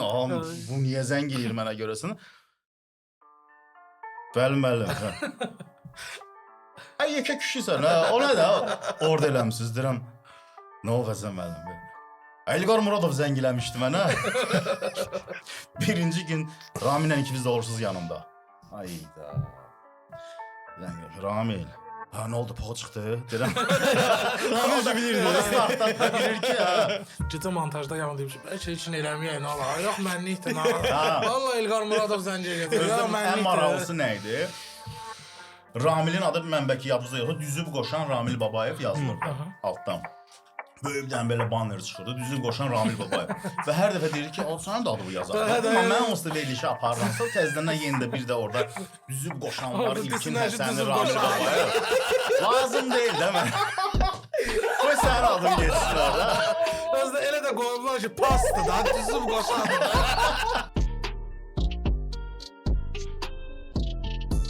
Ağam, bu niyə zəng eləyir mənə görəsən? Bəli. Ay yekə kişisən ha, o nə də orada eləmisiz deyirəm. Nə o Həsən müəllim? İlqar Muradov zəng eləmişdi mənə. Birinci gün Ramillə ikimiz də olursuz yanımda. Ayda. Ramil. Ha nə oldu, poğa çıxdı? Deyirəm. Ramil də bilirdi. Startdan da bilir ki, ha. Ciddi montajda yanımda demişim. Bəlkə için eləməyək nə olar? Yox mənlikdir nə olar? Vallahi İlqar Muradov zəng elədi. Özüm ən maraqlısı nə idi? Ramilin adı mənbəki yadınızda yoxdur. Düzüb qoşan Ramil Babayev yazılırdı altdan. Böyükdən belə banner çıxırdı. Düzüb qoşan Ramil Babayev. Və hər dəfə deyir ki, "Sənin də adı bu yazar." Amma mən onsuz da verilişi aparıramsa, təzədən yenə də bir də orada düzüb qoşanlar İlkin Həsəni Ramil Babayev. Lazım deyil də mən. Qoy sənin adın geçsin orada. Özdə elə də qoyublar ki, pastı da, düzüb qoşandı.